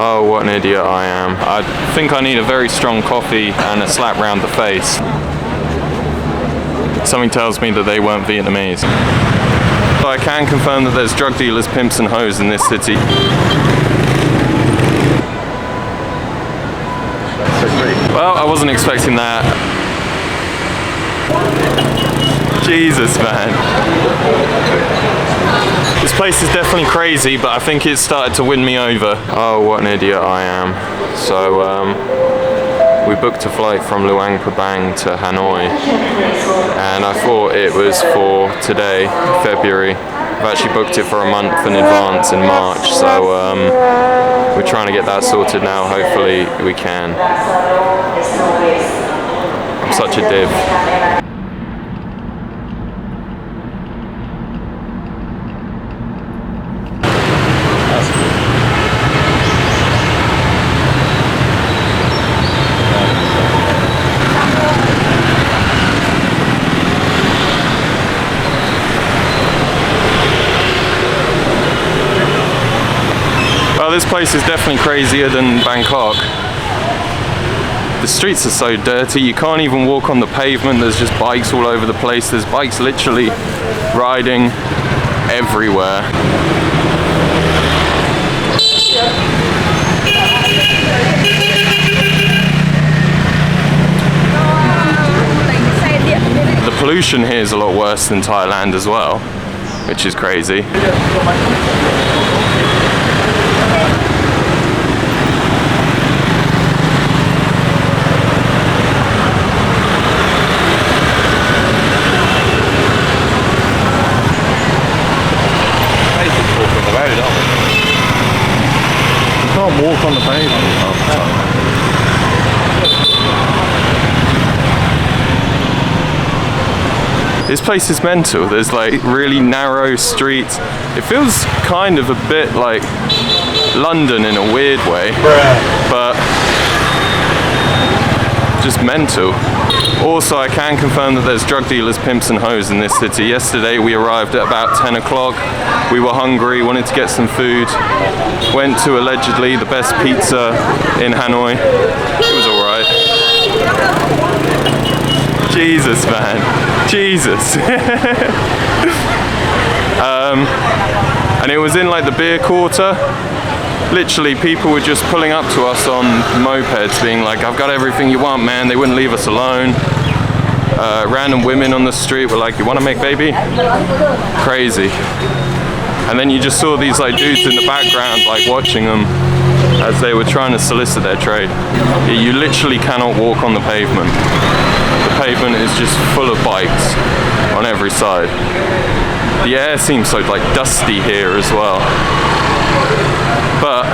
Oh, what an idiot I am. I think I need a very strong coffee and a slap round the face. Something tells me that they weren't Vietnamese. But I can confirm that there's drug dealers, pimps and hoes in this city. Well, I wasn't expecting that. Jesus, man. This place is definitely crazy, but I think it's started to win me over. Oh, what an idiot I am. So, we booked a flight from Luang Prabang to Hanoi, and I thought it was for today, February. I've actually booked it for a month in advance in March, so we're trying to get that sorted now. Hopefully we can. I'm such a div. Well, this place is definitely crazier than Bangkok. The streets are so dirty, you can't even walk on the pavement, there's just bikes all over the place, there's bikes literally riding everywhere. The pollution here is a lot worse than Thailand as well, which is crazy. Walk on the pavement half the time. This place is mental. There's like really narrow streets. It feels kind of a bit like London in a weird way, but just mental. Also, I can confirm that there's drug dealers, pimps and hoes in this city. Yesterday we arrived at about 10 o'clock. We were hungry, wanted to get some food. Went to allegedly the best pizza in Hanoi. It was alright. Jesus, man. Jesus. And it was in like the beer quarter. Literally, people were just pulling up to us on mopeds, being like, I've got everything you want, man. They wouldn't leave us alone. Random women on the street were like, you want to make baby? Crazy. And then you just saw these like dudes in the background, like watching them as they were trying to solicit their trade. You literally cannot walk on the pavement. The pavement is just full of bikes on every side. The air seems so like dusty here as well. But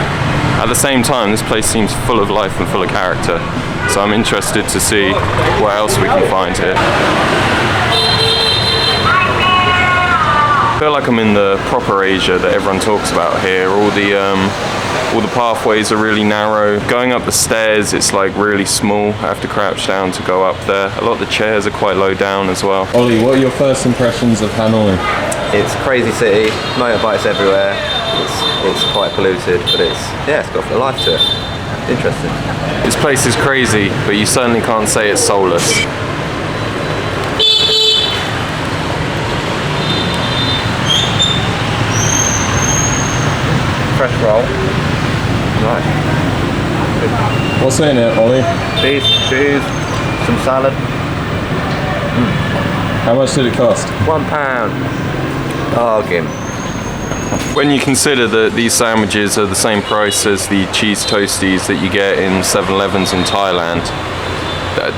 at the same time, this place seems full of life and full of character. So I'm interested to see what else we can find here. I feel like I'm in the proper Asia that everyone talks about here. All the pathways are really narrow. Going up the stairs, it's like really small. I have to crouch down to go up there. A lot of the chairs are quite low down as well. Ollie, what are your first impressions of Hanoi? It's a crazy city, motorbikes everywhere. It's quite polluted, but it's got a life to it. Interesting. This place is crazy, but you certainly can't say it's soulless. Fresh roll. Right. What's in it, Ollie? Beef, cheese, some salad. How much did it cost? £1. Bargain. When you consider that these sandwiches are the same price as the cheese toasties that you get in 7-Elevens in Thailand,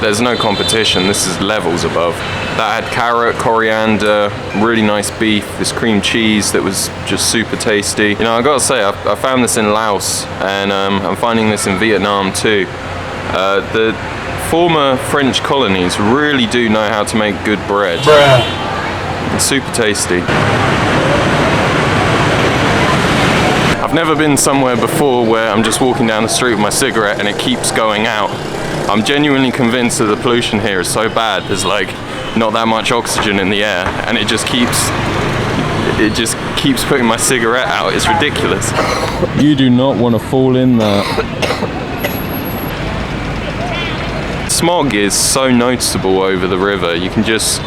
there's no competition. This is levels above. That had carrot, coriander, really nice beef, this cream cheese that was just super tasty. You know, I gotta say, I found this in Laos, and I'm finding this in Vietnam too. The former French colonies really do know how to make good bread. It's super tasty. I've never been somewhere before where I'm just walking down the street with my cigarette and it keeps going out. I'm genuinely convinced that the pollution here is so bad, there's like not that much oxygen in the air, and it just keeps it just keeps putting my cigarette out. It's ridiculous. You do not want to fall in that. Smog is so noticeable over the river. You can just...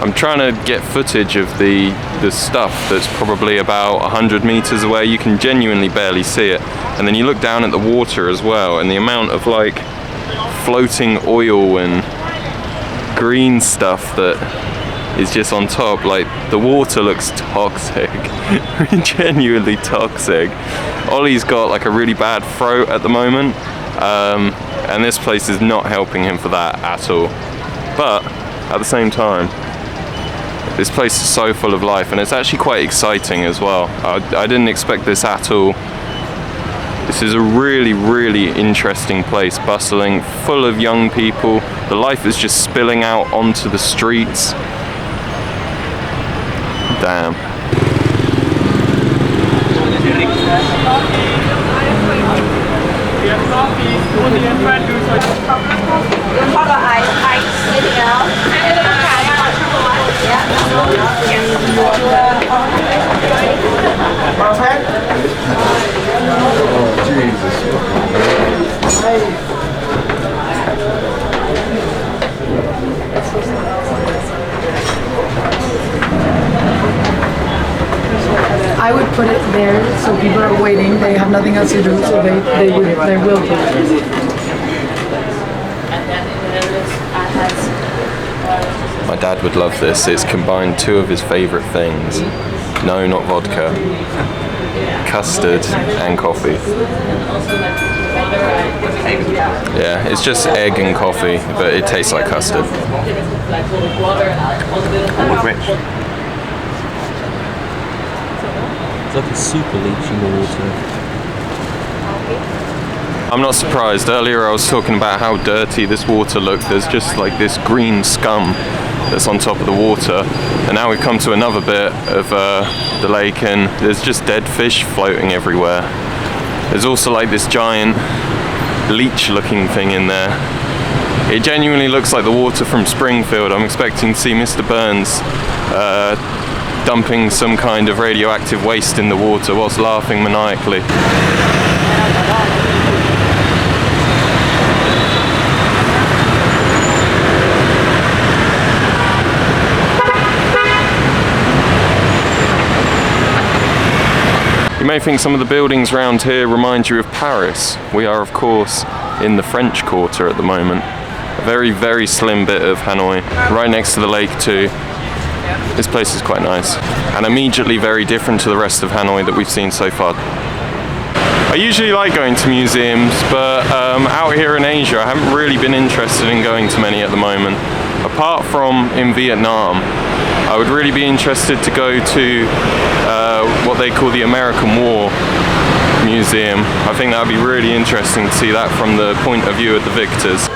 I'm trying to get footage of the stuff that's probably about 100 meters away. You can genuinely barely see it. And then you look down at the water as well, and the amount of like floating oil and green stuff that is just on top. Like, the water looks toxic. Genuinely toxic. Ollie's got like a really bad throat at the moment, and this place is not helping him for that at all. But at the same time, this place is so full of life, and it's actually quite exciting as well. I didn't expect this at all. This is a really, really interesting place, bustling, full of young people. The life is just spilling out onto the streets. Damn. I would put it there so people are waiting, they have nothing else to do, so they will put it. My dad would love this. It's combined two of his favourite things. No, not vodka. Custard and coffee. Yeah, it's just egg and coffee, but it tastes like custard. Rich. It's like a super leech in the water. I'm not surprised. Earlier I was talking about how dirty this water looked. There's just like this green scum that's on top of the water. And now we've come to another bit of the lake, and there's just dead fish floating everywhere. There's also like this giant leech looking thing in there. It genuinely looks like the water from Springfield. I'm expecting to see Mr. Burns dumping some kind of radioactive waste in the water whilst laughing maniacally. You may think some of the buildings around here remind you of Paris. We are, of course, in the French Quarter at the moment. A very, very slim bit of Hanoi, right next to the lake too. This place is quite nice, and immediately very different to the rest of Hanoi that we've seen so far. I usually like going to museums, but out here in Asia I haven't really been interested in going to many at the moment. Apart from in Vietnam, I would really be interested to go to what they call the American War Museum. I think that would be really interesting to see that from the point of view of the victors.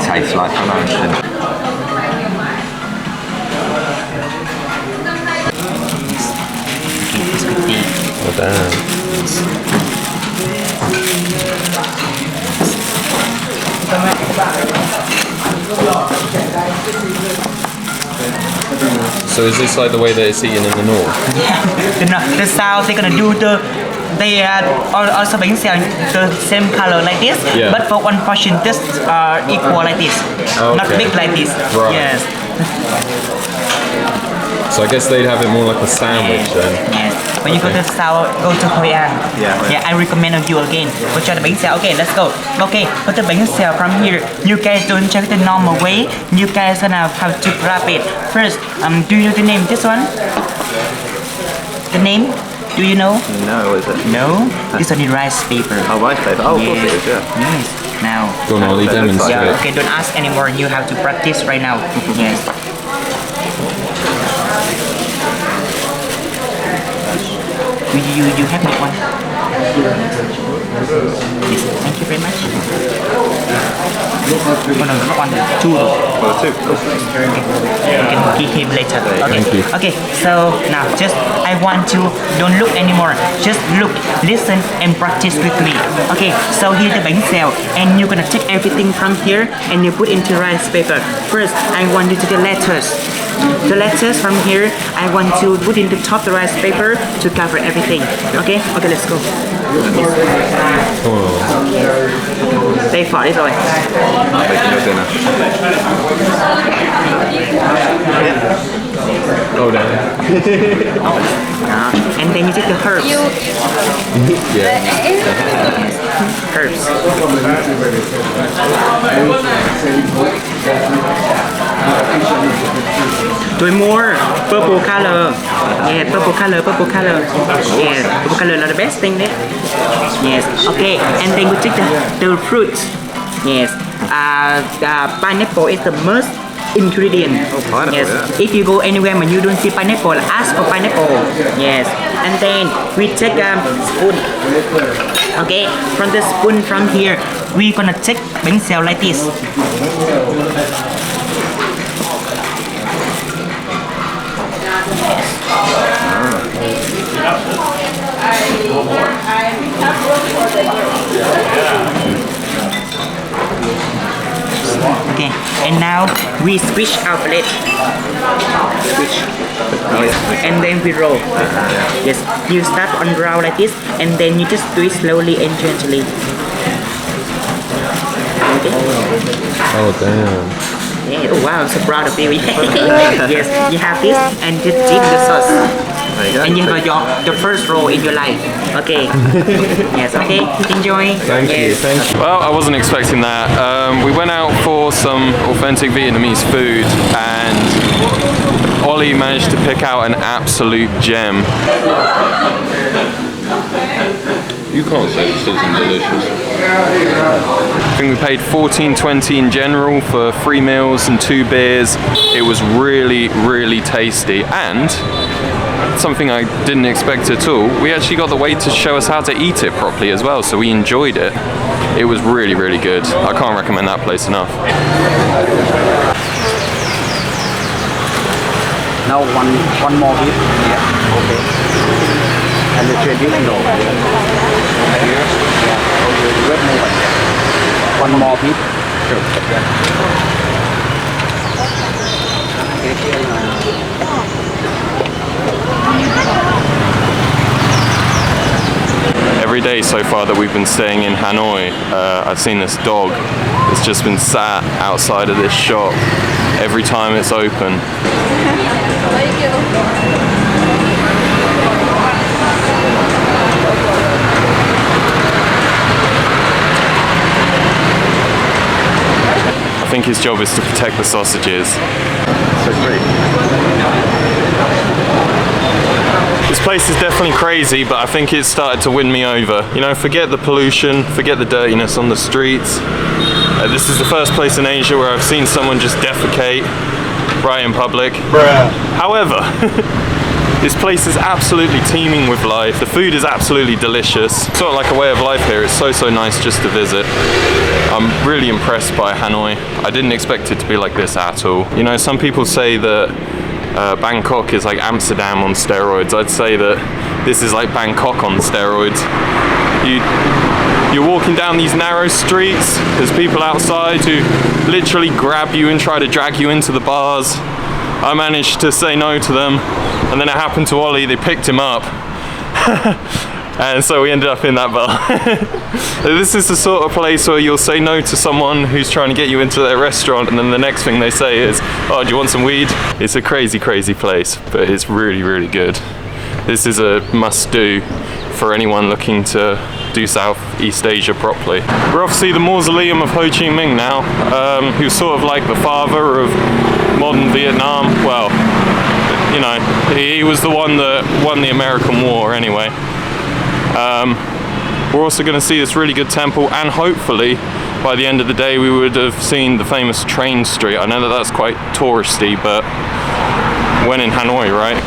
Tastes like Hanoi. Oh damn. So is this like the way that it's eaten in the north? Yeah, the south they're gonna do they also Banh Xeo the same color like this, Yeah. but for one portion just equal like this, not Okay. big like this. Right. Yes. So I guess they'd have it more like a sandwich then. Yes. When you go to the south, go to Korea. Yeah. I recommend you again. Go try the Banh Xeo. Okay, let's go. Okay, for the Banh Xeo from here, you guys don't check the normal way. You guys gonna have to grab it first. Do you know the name? This one. The name? Do you know? No, what is it? No. This one is rice paper. Oh, rice paper. Oh, of course it is, yeah. Yes. Now. Go on, Ollie, demonstrate. Yeah. Okay. Don't ask anymore. You have to practice right now. Yes. You have that one? Yes, thank you very much. Oh no, not one, two. Oh, two. Cool. You can give him later. Okay. Thank you. Okay, so now just I want to don't look anymore. Just look, listen, and practice with me. Okay, so here's the Banh Xeo, and you're gonna take everything from here and you put into rice paper. First, I want you to the letters. The letters from here, I want to put in the top the rice paper to cover everything. Okay? Okay, let's go. Đây phở đi rồi. Making your dinner. Oh, no. And then you take the herbs. Yeah. Herbs. Doing more purple color. Yeah, purple color, purple color. Yeah, purple color are the best thing there. Yes. Okay, and then we take the fruit. Yes. Pineapple is the most ingredient. Oh, pineapple, yes. yeah. If you go anywhere and you don't see pineapple, ask for pineapple. Yes. And then we take a spoon. Okay. From the spoon from here, we're gonna take Banh Xeo like this. Okay, and now we switch our plate. Switch. Yes. And then we roll. Yes, you start on roll like this, and then you just do it slowly and gently. Okay. Oh, damn. Yeah, oh wow, I'm so proud of you. Yes, you have this and just dip the sauce. And you have your first roll in your life. Okay. Yes, okay. Enjoy. Thank you. Well, I wasn't expecting that. We went out for some authentic Vietnamese food and Ollie managed to pick out an absolute gem. You can't say this isn't delicious. I think we paid $14.20 in general for 3 meals and 2 beers. It was really, really tasty and something I didn't expect at all. We actually got the waiter to show us how to eat it properly as well, so we enjoyed it. It was really, really good. I can't recommend that place enough. Now one more bit. Yeah. Okay. And the traditional. Here. Yeah. Okay. Red more. One more bit. Every day so far that we've been staying in Hanoi, I've seen this dog. It's just been sat outside of this shop every time it's open. I think his job is to protect the sausages. So great. This place is definitely crazy, but I think it's started to win me over. You know, forget the pollution, forget the dirtiness on the streets. This is the first place in Asia where I've seen someone just defecate right in public. Bruh. However, this place is absolutely teeming with life. The food is absolutely delicious. It's sort of like a way of life here. It's so nice just to visit. I'm really impressed by Hanoi. I didn't expect it to be like this at all. You know, some people say that Bangkok is like Amsterdam on steroids. I'd say that this is like Bangkok on steroids. You're walking down these narrow streets, there's people outside who literally grab you and try to drag you into the bars. I managed to say no to them, and then it happened to Ollie, they picked him up. And so we ended up in that bar. This is the sort of place where you'll say no to someone who's trying to get you into their restaurant, and then the next thing they say is, oh, do you want some weed? It's a crazy, crazy place, but it's really, really good. This is a must-do for anyone looking to do Southeast Asia properly. We're off to see the Mausoleum of Ho Chi Minh now, who's sort of like the father of modern Vietnam. Well, you know, he was the one that won the American War anyway. We're also going to see this really good temple, and hopefully by the end of the day we would have seen the famous train street. I know that that's quite touristy, but when in Hanoi, right?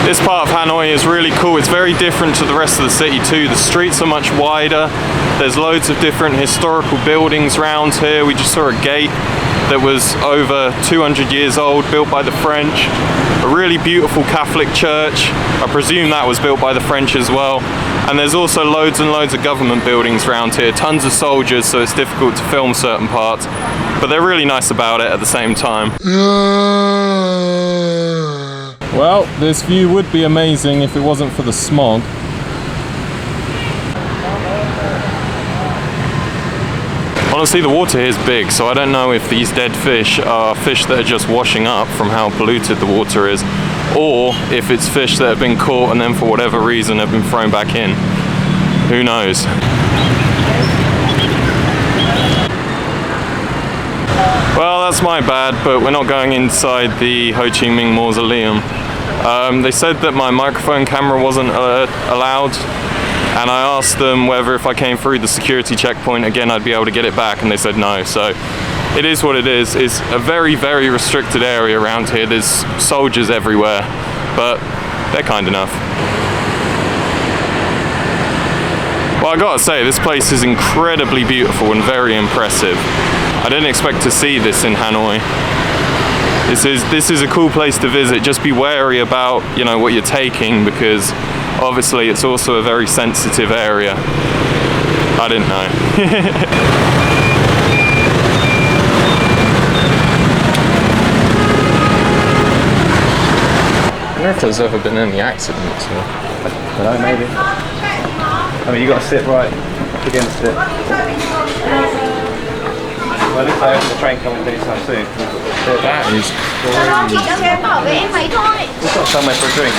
This part of Hanoi is really cool. It's very different to the rest of the city too. The streets are much wider. There's loads of different historical buildings around here. We just saw a gate that was over 200 years old, built by the French. A really beautiful Catholic church. I presume that was built by the French as well. And there's also loads and loads of government buildings around here. Tons of soldiers, so it's difficult to film certain parts. But they're really nice about it at the same time. Well, this view would be amazing if it wasn't for the smog. Honestly, the water here is big, so I don't know if these dead fish are fish that are just washing up from how polluted the water is, or if it's fish that have been caught and then for whatever reason have been thrown back in. Who knows? Well, that's my bad, but we're not going inside the Ho Chi Minh Mausoleum. They said that my microphone camera wasn't allowed, and I asked them whether if I came through the security checkpoint again I'd be able to get it back, and they said no. So it is what it is. It's a very, very restricted area around here. There's soldiers everywhere, but they're kind enough. Well, I gotta say, this place is incredibly beautiful and very impressive. I didn't expect to see this in Hanoi. This is a cool place to visit. Just be wary about, you know, what you're taking, because obviously it's also a very sensitive area. I didn't know. I wonder if there's ever been any accidents here. I don't know, maybe. I mean, you got to sit right up against it. Well, it looks like the train coming anytime soon. That is crazy. We've got somewhere for a drink.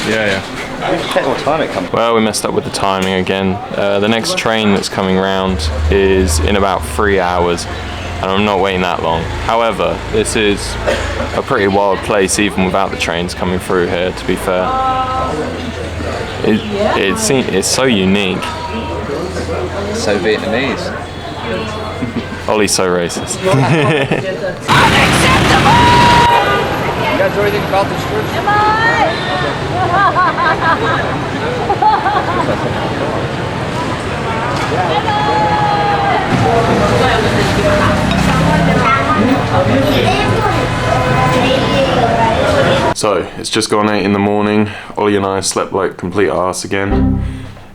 Yeah. We can check what time it comes. Well, we messed up with the timing again. The next train that's coming round is in about 3 hours, and I'm not waiting that long. However, this is a pretty wild place even without the trains coming through here, to be fair. It's so unique. So Vietnamese. Ollie's so racist. Unacceptable! You guys know anything about this church? So, it's just gone 8 in the morning. Ollie and I slept like complete arse again.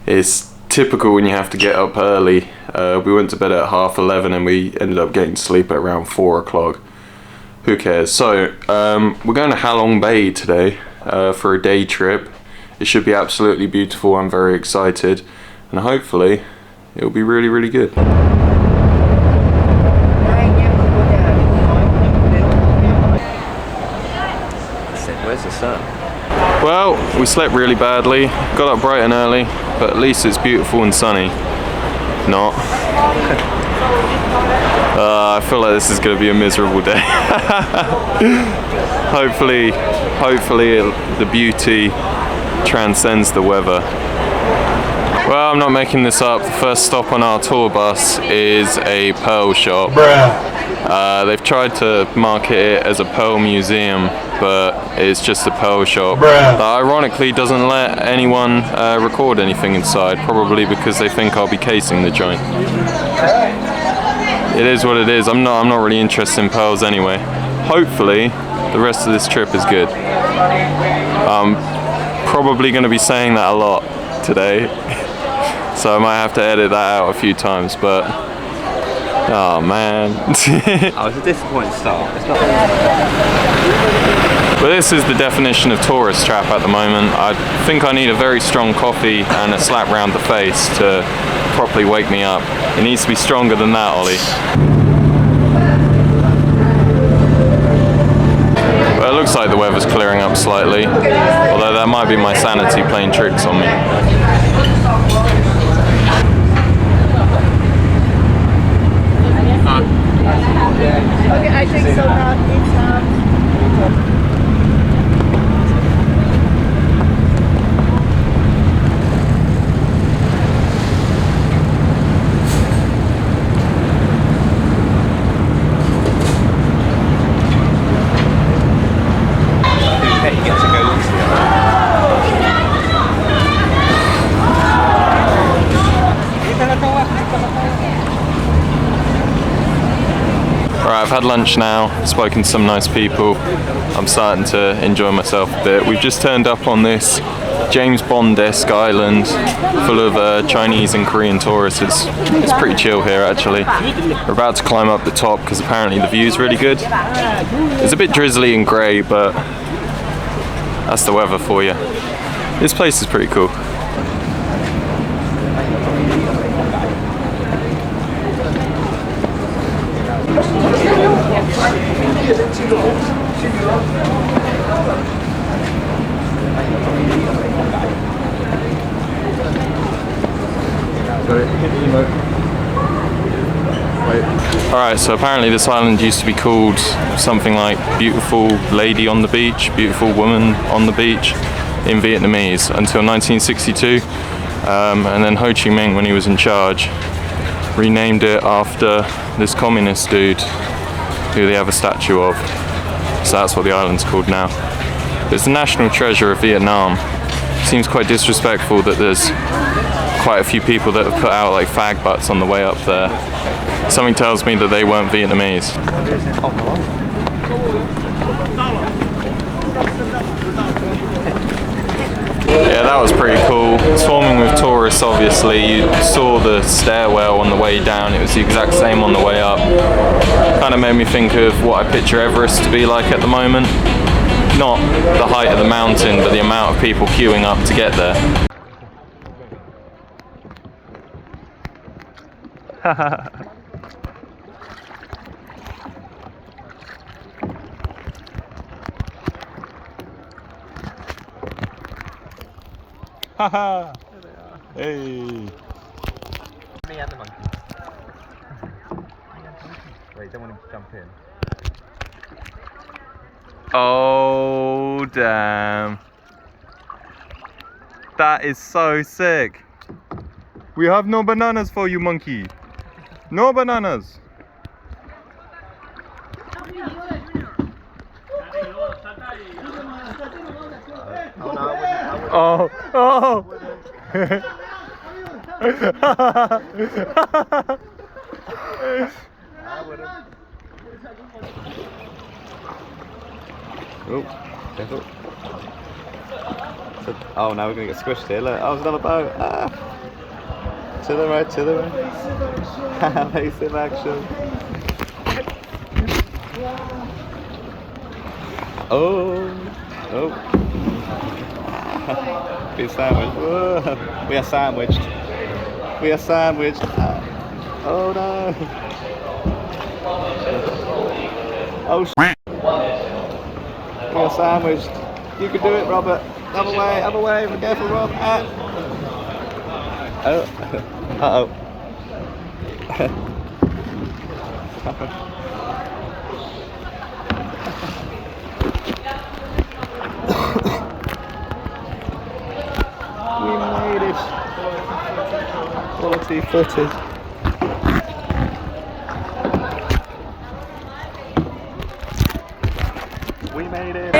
It's typical when you have to get up early. We went to bed at 11:30 and we ended up getting to sleep at around 4 o'clock. Who cares? So, we're going to Halong Bay today for a day trip. It should be absolutely beautiful. I'm very excited, and hopefully it'll be really, really good. Where's the sun? Well, we slept really badly, got up bright and early, but at least it's beautiful and sunny. Not. I feel like this is going to be a miserable day. Hopefully the beauty transcends the weather. Well, I'm not making this up. The first stop on our tour bus is a pearl shop. They've tried to market it as a pearl museum, but it's just a pearl shop that ironically doesn't let anyone record anything inside, probably because they think I'll be casing the joint. It is what it is. I'm not really interested in pearls anyway. Hopefully the rest of this trip is good. I'm probably going to be saying that a lot today, so I might have to edit that out a few times, but oh man. Oh, it's a disappointing start. It's not. But this is the definition of tourist trap at the moment. I think I need a very strong coffee and a slap round the face to properly wake me up. It needs to be stronger than that, Ollie. Well, it looks like the weather's clearing up slightly, although that might be my sanity playing tricks on me. Okay, I think so now. He gets to go into the I've had lunch now, spoken to some nice people. I'm starting to enjoy myself a bit. We've just turned up on this James Bond-esque island full of Chinese and Korean tourists. It's pretty chill here actually. We're about to climb up the top because apparently the view's really good. It's a bit drizzly and grey, but that's the weather for you. This place is pretty cool. Alright, so apparently this island used to be called something like Beautiful Lady on the Beach, Beautiful Woman on the Beach in Vietnamese until 1962. And then Ho Chi Minh, when he was in charge, renamed it after this communist dude who they have a statue of. So that's what the island's called now. But it's the national treasure of Vietnam. Seems quite disrespectful that there's quite a few people that have put out like fag butts on the way up there. Something tells me that they weren't Vietnamese. Yeah, that was pretty cool. Swarming with tourists, obviously. You saw the stairwell on the way down. It was the exact same on the way up. Kind of made me think of what I picture Everest to be like at the moment. Not the height of the mountain, but the amount of people queuing up to get there. Haha! Hey! Me and the monkey. Wait, don't want him to jump in. Oh, damn. That is so sick. We have no bananas for you, monkey. No bananas. Oh, oh. Oh, careful. Oh, now we're going to get squished here. Look, oh, there's another boat. Ah. To the right, to the right. Evasive action. Oh, oh. Be sandwiched. Whoa. We are sandwiched. We are sandwiched. Oh no. Oh shit. We are sandwiched. You can do it, Robert. Other way. Be careful, Rob. Oh. Uh-oh. We made it. Quality footage. We made it.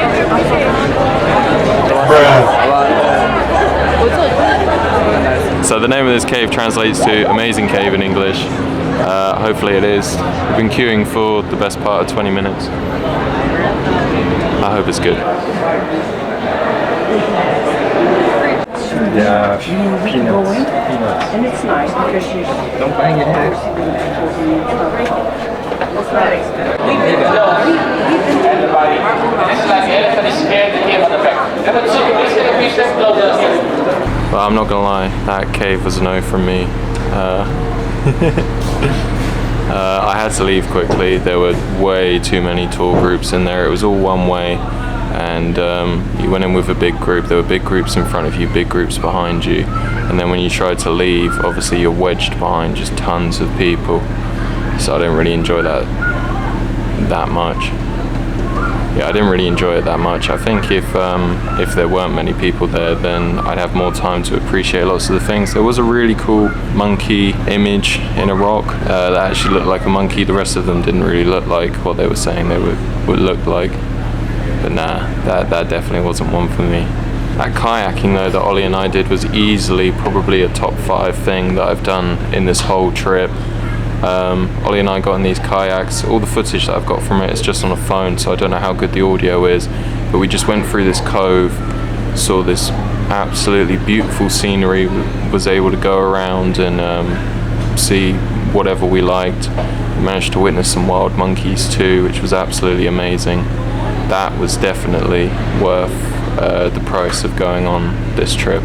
So the name of this cave translates to amazing cave in English. Hopefully it is. We've been queuing for the best part of 20 minutes. I hope it's good. Yeah, peanuts. And it's nice because you don't bang your head. But I'm not gonna lie, that cave was a no from me. I had to leave quickly. There were way too many tour groups in there. It was all one way, and you went in with a big group. There were big groups in front of you, big groups behind you, and then when you tried to leave, obviously you're wedged behind just tons of people. So I didn't really enjoy that much. Yeah, I didn't really enjoy it that much. I think if there weren't many people there, then I'd have more time to appreciate lots of the things. There was a really cool monkey image in a rock that actually looked like a monkey. The rest of them didn't really look like what they were saying they would look like. But nah, that definitely wasn't one for me. That kayaking though that Ollie and I did was easily probably a top 5 thing that I've done in this whole trip. Ollie and I got in these kayaks. All the footage that I've got from it is just on a phone, so I don't know how good the audio is, but we just went through this cove, saw this absolutely beautiful scenery, was able to go around and see whatever we liked. We managed to witness some wild monkeys too, which was absolutely amazing. That was definitely worth the price of going on this trip.